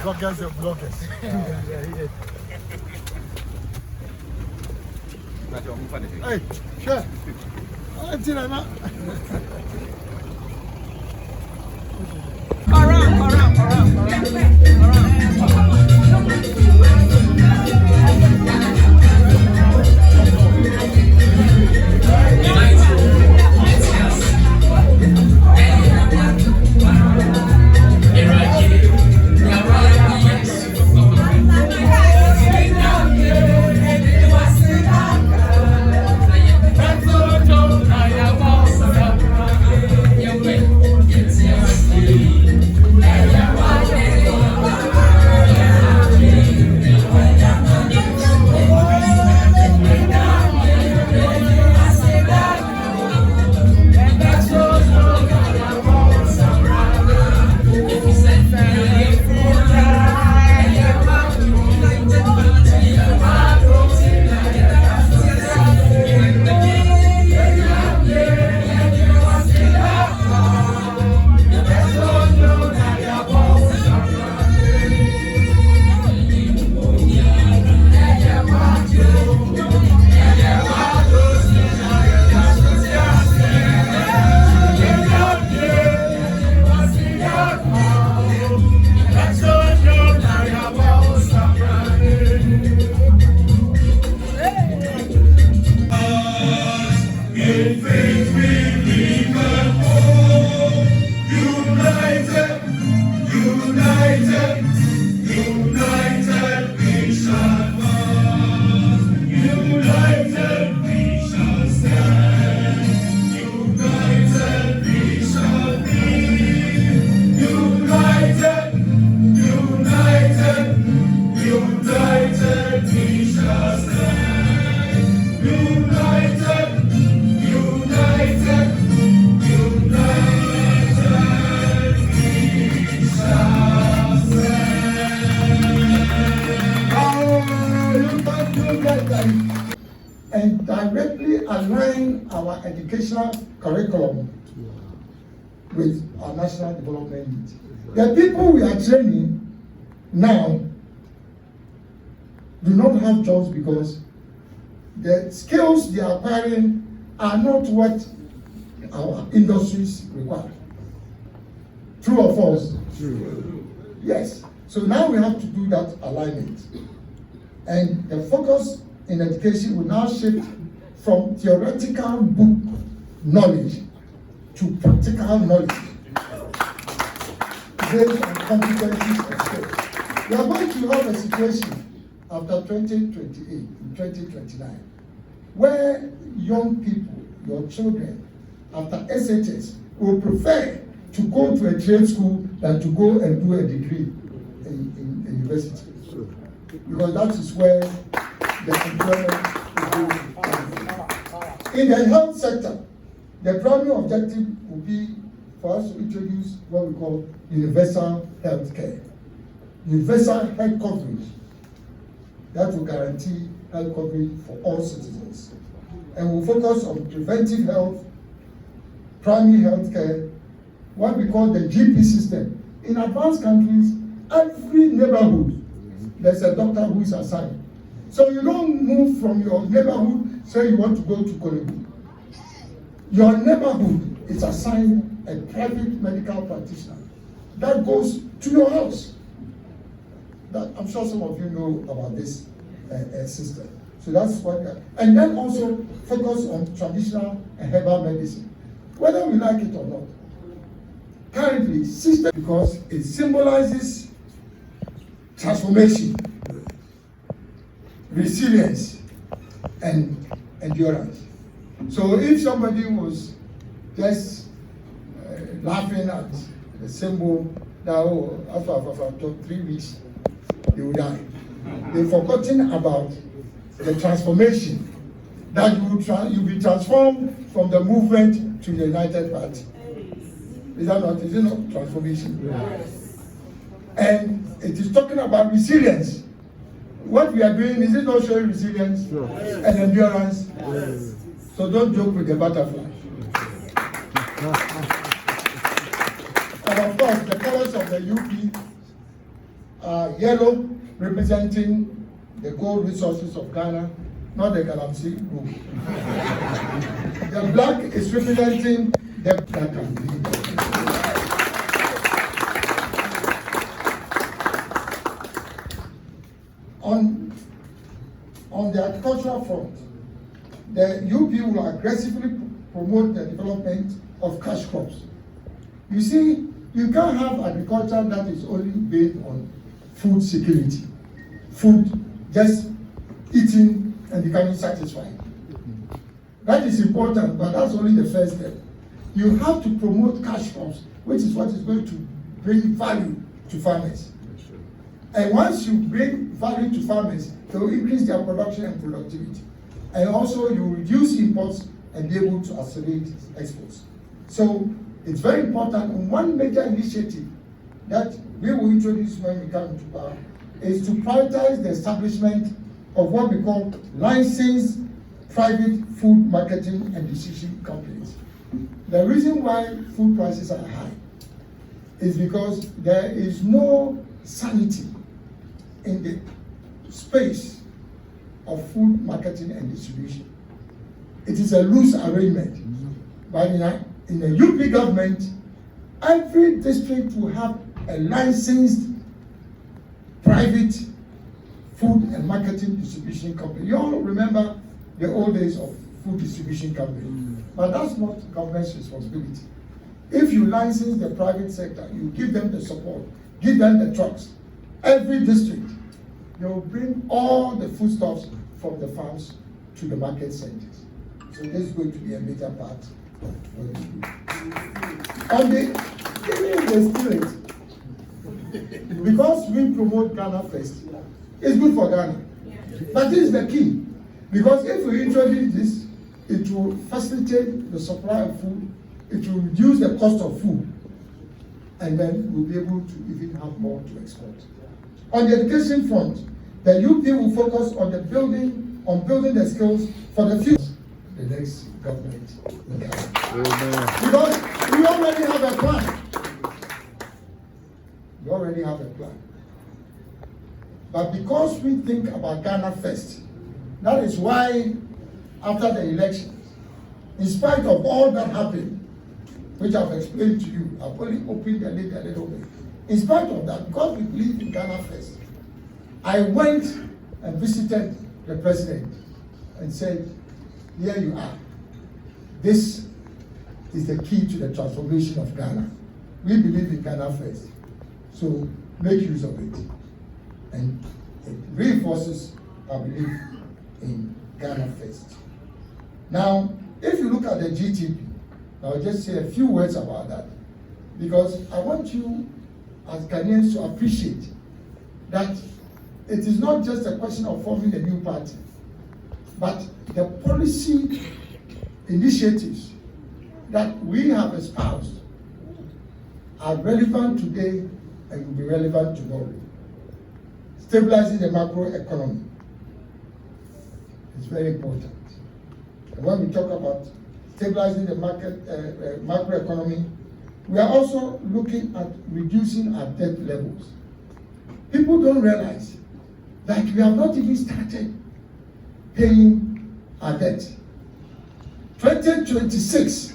bloggers and bloggers. Hey, sure. And directly align our educational curriculum with our national development needs. The people we are training now do not have jobs because the skills they are acquiring are not what our industries require. True or false? True. Yes. So now we have to do that alignment. And the focus in education will now shift from theoretical book knowledge to practical knowledge based on competencies and skills. We are going to have a situation after 2028, in 2029, where young people, your children, after SHS, will prefer to go to a trade school than to go and do a degree in university. Because that is where the employment will go. In the health sector, the primary objective will be for us to introduce what we call universal health care. Universal health coverage that will guarantee health coverage for all citizens. And we'll focus on preventive health, primary health care, what we call the GP system. In advanced countries, every neighborhood, there's a doctor who is assigned. So you don't move from your neighborhood, say you want to go to Kolebu. Your neighborhood is assigned a private medical practitioner that goes to your house. That, I'm sure some of you know about this system. So that's what, and then also focus on traditional and herbal medicine, whether we like it or not. Currently, system, because it symbolizes transformation, resilience, and endurance. So if somebody was just laughing at the symbol that, oh, after 3 weeks, they will die. They've forgotten about the transformation that you'll be transformed from the movement to the United Party. Is that not? Is it not transformation? Yes. And it is talking about resilience. What we are doing, is it not showing resilience and endurance? Yes. So don't joke with the butterfly. And of course, the colors of the UP yellow representing the gold resources of Ghana, not the Galamsey group. The black is representing the on the agricultural front, the UP will aggressively promote the development of cash crops. You see, you can't have agriculture that is only based on food security, food just eating and becoming satisfied. That is important, but that's only the first step. You have to promote cash crops, which is what is going to bring value to farmers. And once you bring value to farmers, they will increase their production and productivity. And also you reduce imports and be able to accelerate exports. So it's very important. And one major initiative that we will introduce when we come into power is to prioritize the establishment of what we call licensed private food marketing and distribution companies. The reason why food prices are high is because there is no sanity in the space of food marketing and distribution. It is a loose arrangement. But in the UP government, every district will have a licensed private food and marketing distribution company. You all remember the old days of food distribution company, but that's not government's responsibility. If you license the private sector, you give them the support, give them the trucks. Every district, they will bring all the foodstuffs from the farms to the market centers. So this is going to be a major part of what we do. On the spirit, because we promote Ghana first, it's good for Ghana. But this is the key. Because if we introduce this, it will facilitate the supply of food, it will reduce the cost of food, and then we'll be able to even have more to export. On the education front, the UP will focus on building the skills for the future. The next government in Ghana. Because we already have a plan. We already have a plan. But because we think about Ghana first, that is why after the elections, in spite of all that happened, which I've explained to you, I've only opened the lid a little bit. In spite of that, because we believe in Ghana first, I went and visited the president and said, here you are. This is the key to the transformation of Ghana. We believe in Ghana first. So make use of it. And it reinforces our belief in Ghana first. Now, if you look at the GTP, I'll just say a few words about that. Because I want you as Ghanaians to appreciate that it is not just a question of forming a new party, but the policy initiatives that we have espoused are relevant today and will be relevant tomorrow. Stabilizing the macroeconomy is very important. And when we talk about stabilizing the macroeconomy, we are also looking at reducing our debt levels. People don't realize that we have not even started paying our debt. 2026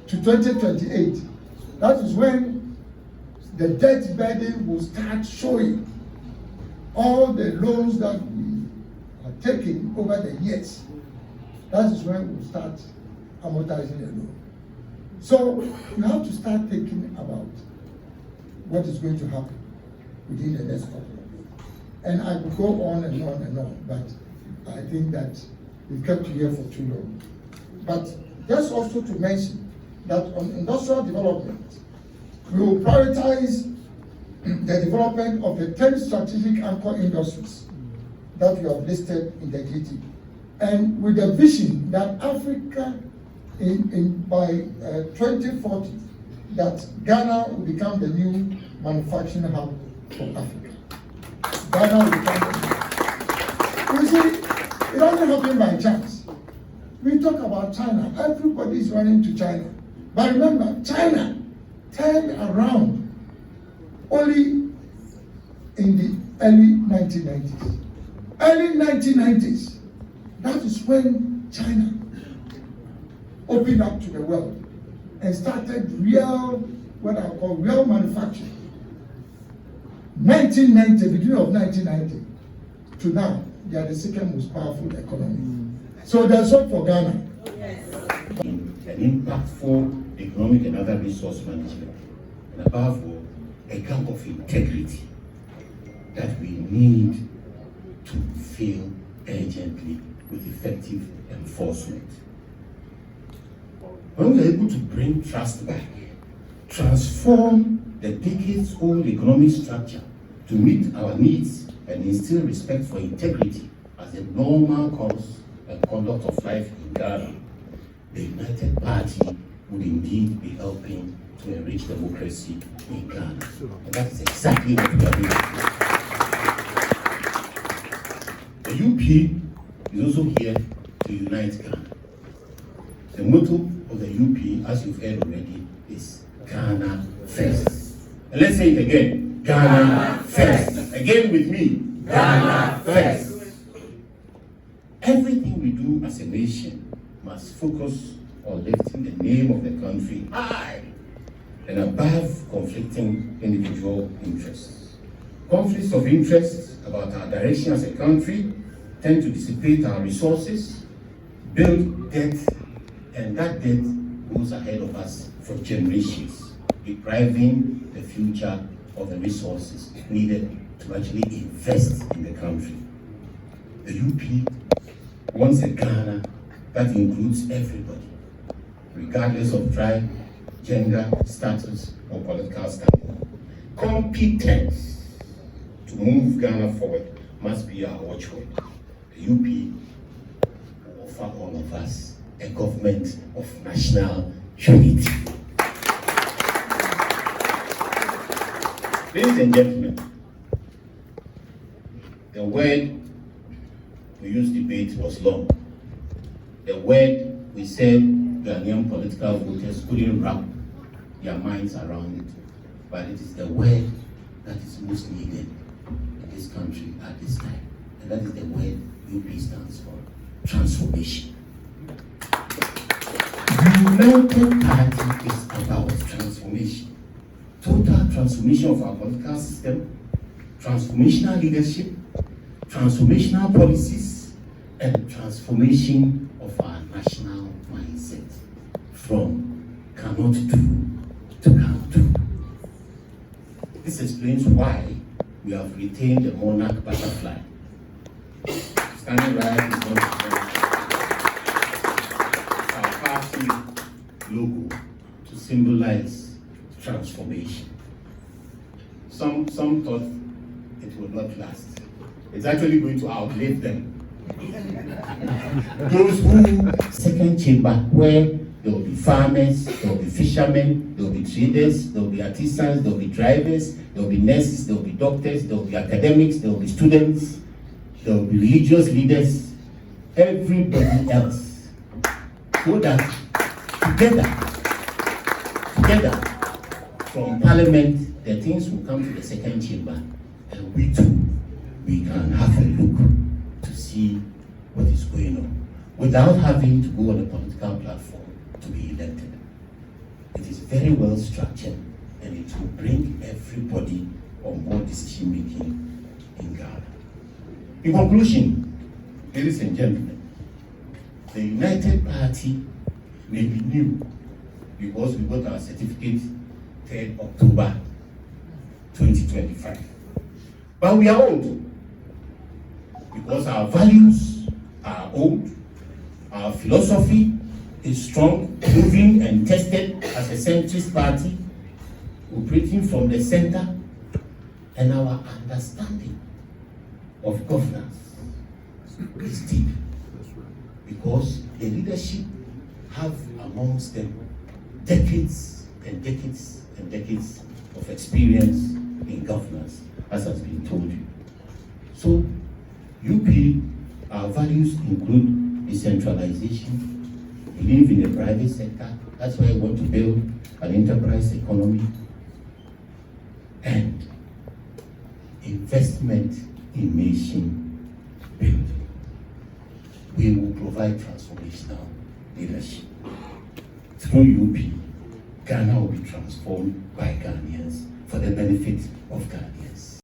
to 2028, that is when the debt burden will start showing. All the loans that we are taking over the years, that is when we'll start amortizing the loan. So you have to start thinking about what is going to happen within the next couple of years. And I could go on and on and on, but I think that we've kept you here for too long. But just also to mention that on industrial development, we will prioritize the development of the 10 strategic anchor industries that we have listed in the GTP. And with the vision that Africa, by 2040, that Ghana will become the new manufacturing hub for Africa. Ghana will become the new. You see, it doesn't happen by chance. We talk about China, everybody is running to China. But remember, China turned around only in the early 1990s. Early 1990s, that is when China opened up to the world and started real, what I call real manufacturing. 1990, beginning of 1990 to now, they are the second most powerful economy. So there's hope for Ghana. Yes. An impactful economic and other resource management, and above all, a camp of integrity that we need to fill urgently with effective enforcement. When we are able to bring trust back, transform the decades-old economic structure to meet our needs and instill respect for integrity as a normal course and conduct of life in Ghana, the United Party would indeed be helping to enrich democracy in Ghana. And that is exactly what we are doing. The UP is also here to unite Ghana. The motto of the UP, as you've heard already, is Ghana First. And let's say it again. Ghana First. Again with me. Ghana First. Everything we do as a nation must focus on lifting the name of the country high and above conflicting individual interests. Conflicts of interest about our direction as a country tend to dissipate our resources, build debt, and that debt goes ahead of us for generations, depriving the future of the resources needed to actually invest in the country. The UP wants a Ghana that includes everybody, regardless of tribe, gender, status, or political standing. Competence to move Ghana forward must be our watchword. The UP will offer all of us a government of national unity. Ladies and gentlemen, the word we used debate was long. The word we said Ghanaian political voters couldn't wrap their minds around it, but it is the word that is most needed in this country at this time, and that is the word UP stands for: transformation. United Party is about transformation. Total transformation of our political system, transformational leadership, transformational policies, and transformation of our national mindset from cannot do to can do. This explains why we have retained the monarch butterfly. Standing right is not our party logo to symbolize transformation. Some thought it would not last. It's actually going to outlive them. Those who second chamber, where there will be farmers, there will be fishermen, there will be traders, there will be artisans, there will be drivers, there will be nurses, there will be doctors, there will be academics, there will be students, there will be religious leaders, everybody else. So that together from Parliament, the things will come to the second chamber, and we too, we can have a look to see what is going on without having to go on a political platform to be elected. It is very well structured, and it will bring everybody on board decision making in Ghana. In conclusion, ladies and gentlemen, the United Party may be new because we got our certificate 3rd October 2025. But we are old because our values are old, our philosophy is strong, proven and tested as a centrist party, operating from the center, and our understanding of governance is deep because the leadership have amongst them decades and decades and decades of experience in governance, as has been told you. So, UP, our values include decentralization, believe in the private sector, that's why we want to build an enterprise economy, and investment in nation building. We will provide transformational leadership. Through UP, Ghana will be transformed by Ghanaians for the benefit of Ghanaians.